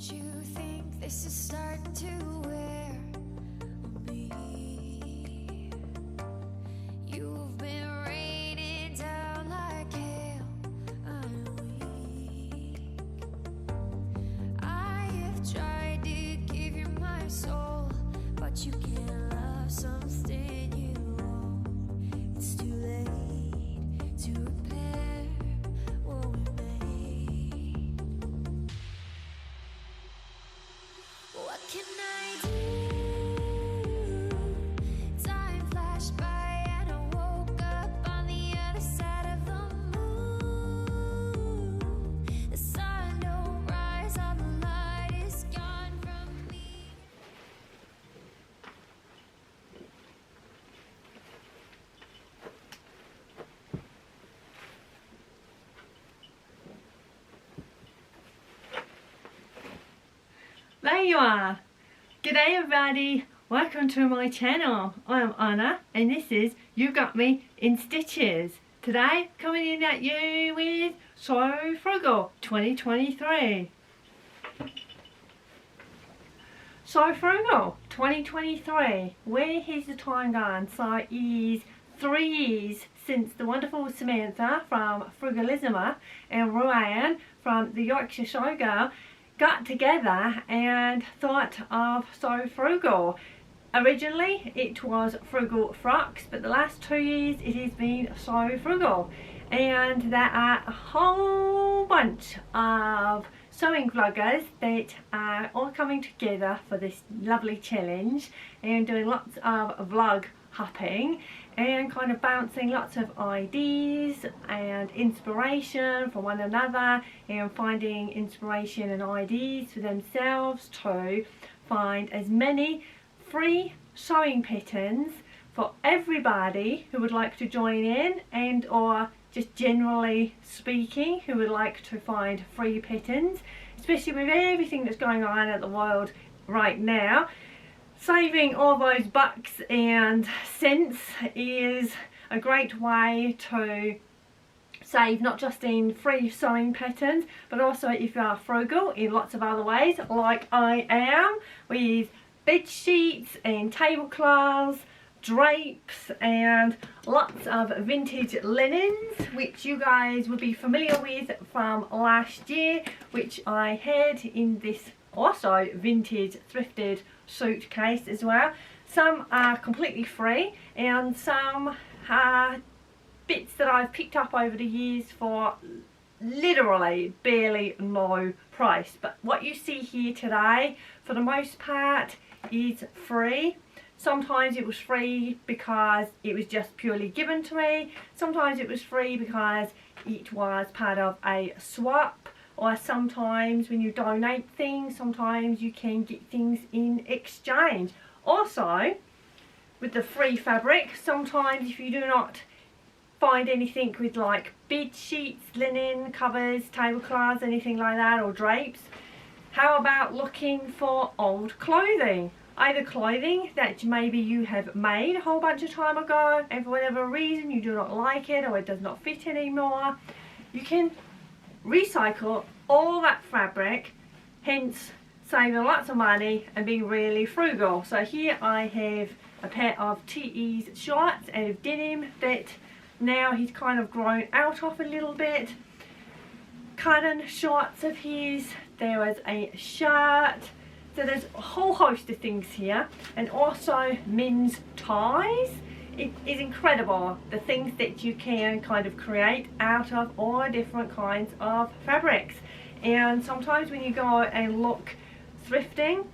You think this is starting to wear on me? You've been raining down like hail. I'm weak. I have tried to give you my soul, but you can't love something you own. It's too late to repair what we made. What can I do? Time flashed by and I woke up on the other side of the moon. The sun don't rise, all the light is gone from me. There you are. G'day everybody, welcome to my channel. I'm Anna and this is You Got Me in Stitches. Today coming in at you with Sew Frugal 2023. Sew Frugal 2023. Where has the time gone? So it is 3 years since the wonderful Samantha from Frugalisma and Ruan from the Yorkshire Showgirl got together and thought of Sew Frugal. Originally it was Frugal Frocks, but the last 2 years it has been Sew Frugal, and there are a whole bunch of sewing vloggers that are all coming together for this lovely challenge and doing lots of vlog hopping and kind of bouncing lots of ideas and inspiration from one another and finding inspiration and ideas for themselves to find as many free sewing patterns for everybody who would like to join in, and or just generally speaking who would like to find free patterns, especially with everything that's going on in the world right now. Saving all those bucks and cents is a great way to save, not just in free sewing patterns, but also if you are frugal in lots of other ways, like I am, with bed sheets and tablecloths, drapes, and lots of vintage linens, which you guys will be familiar with from last year, which I had in this also vintage thrifted suitcase as well. Some are completely free and some are bits that I've picked up over the years for literally barely no price. But what you see here today for the most part is free. Sometimes it was free because it was just purely given to me. Sometimes it was free because it was part of a swap. Or sometimes when you donate things, sometimes you can get things in exchange. Also, with the free fabric, sometimes if you do not find anything with like bed sheets, linen, covers, tablecloths, anything like that, or drapes, how about looking for old clothing? Either clothing that maybe you have made a whole bunch of time ago and for whatever reason you do not like it or it does not fit anymore. You can recycle all that fabric, hence saving lots of money and being really frugal. So here I have a pair of TE's shorts out of denim that now he's kind of grown out of a little bit. Cotton shorts of his, there was a shirt, so there's a whole host of things here, and also men's ties. It is incredible the things that you can kind of create out of all different kinds of fabrics. And sometimes when you go and look thrifting,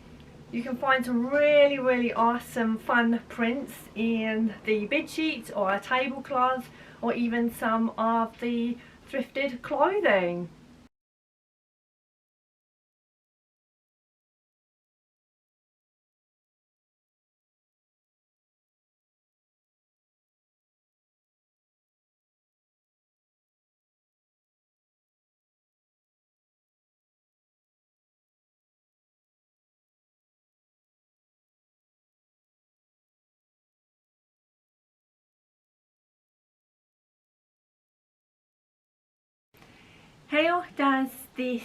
you can find some really awesome fun prints in the bed sheets or tablecloths or even some of the thrifted clothing. How does this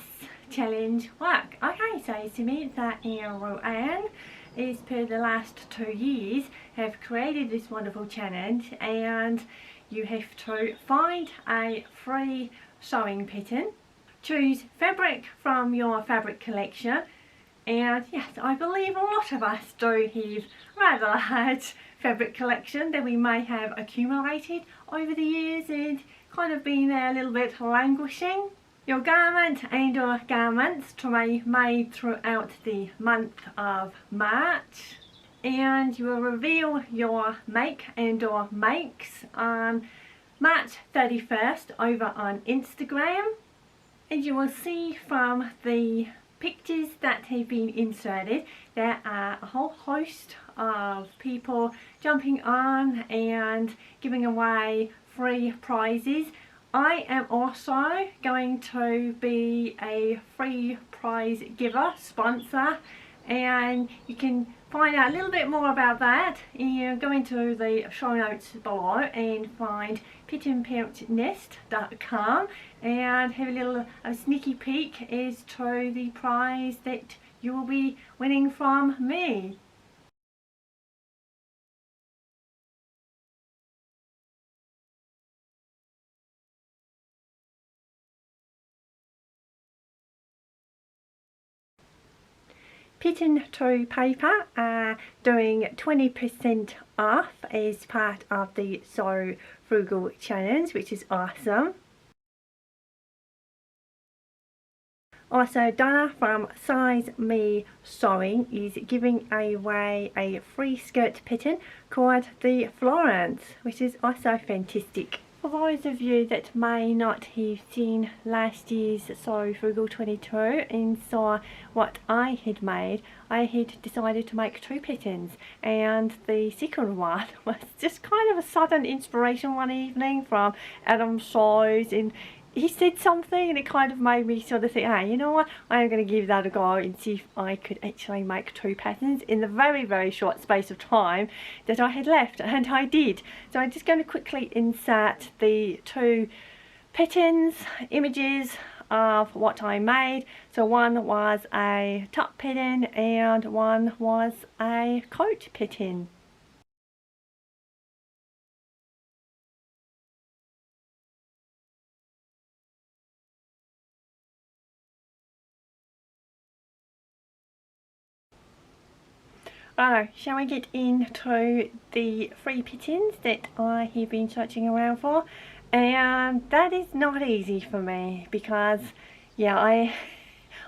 challenge work? Okay, so Samantha and Roanne, as per the last 2 years, have created this wonderful challenge, and you have to find a free sewing pattern, choose fabric from your fabric collection, and yes, I believe a lot of us do have rather large fabric collection that we may have accumulated over the years and kind of been a little bit languishing. Your garment and or garments to be made throughout the month of March, and you will reveal your make and or makes on March 31st over on Instagram, and you will see from the pictures that have been inserted there are a whole host of people jumping on and giving away free prizes. I am also going to be a free prize giver, sponsor, and you can find out a little bit more about that. You go into the show notes below and find pitandpouchnest.com and have a little sneaky peek as to the prize that you will be winning from me. Pattern to Paper are doing 20% off as part of the Sew Frugal challenge, which is awesome. Also, Donna from Size Me Sewing is giving away a free skirt pattern called the Florence, which is also fantastic. For those of you that may not have seen last year's Sew Frugal 22 and saw what I had made, I had decided to make 2 patterns, and the second one was just kind of a sudden inspiration one evening from Adam Sews, and he said something and it kind of made me sort of think, hey, you know what, I'm going to give that a go and see if I could actually make 2 patterns in the very, very short space of time that I had left, and I did. So I'm just going to quickly insert the 2 patterns, images of what I made. So one was a top pattern and one was a coat pattern. Right, shall we get into the free patterns that I have been searching around for? And that is not easy for me because, yeah,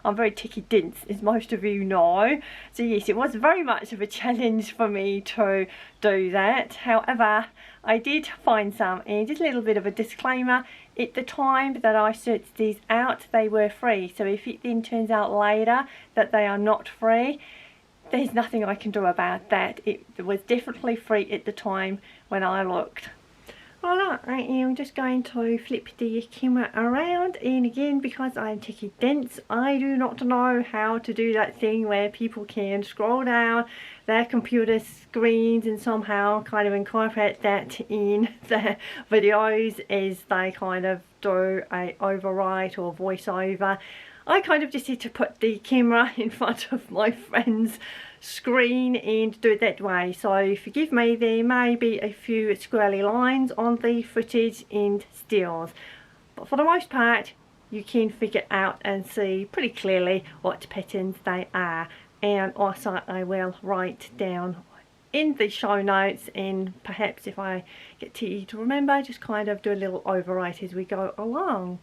I'm very ticky dense, as most of you know. So yes, it was very much of a challenge for me to do that. However, I did find some, and just a little bit of a disclaimer, at the time that I searched these out, they were free. So if it then turns out later that they are not free, there's nothing I can do about that. It was definitely free at the time when I looked. Alright, I am just going to flip the camera around, and again, because I'm techie dense, I do not know how to do that thing where people can scroll down their computer screens and somehow kind of incorporate that in their videos as they kind of do a overwrite or voiceover. I kind of just had to put the camera in front of my friend's screen and do it that way. So forgive me, there may be a few squirrely lines on the footage and stills. But for the most part, you can figure out and see pretty clearly what patterns they are. And also I will write down in the show notes, and perhaps if I get to remember, just kind of do a little overwrite as we go along.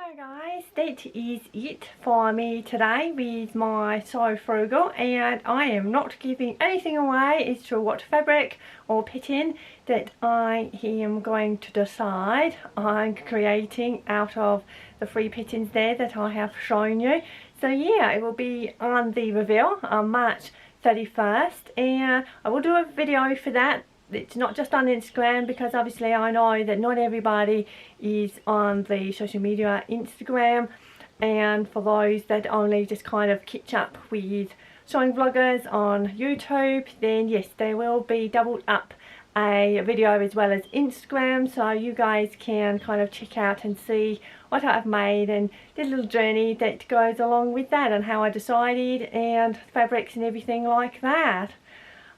Hello guys, that is it for me today with my Sew Frugal, and I am not giving anything away as to what fabric or pattern that I am going to decide on creating out of the free patterns there that I have shown you. So yeah, it will be on the reveal on March 31st, and I will do a video for that. It's not just on Instagram, because obviously I know that not everybody is on the social media Instagram, and for those that only just kind of catch up with sewing vloggers on YouTube, then yes, there will be doubled up a video as well as Instagram, so you guys can kind of check out and see what I've made and the little journey that goes along with that, and how I decided, and fabrics and everything like that.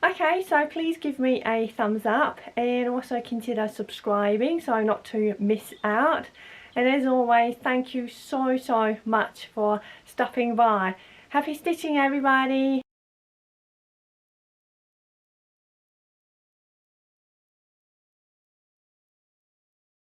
Okay, so please give me a thumbs up and also consider subscribing so not to miss out. And as always, thank you so much for stopping by. Happy stitching everybody!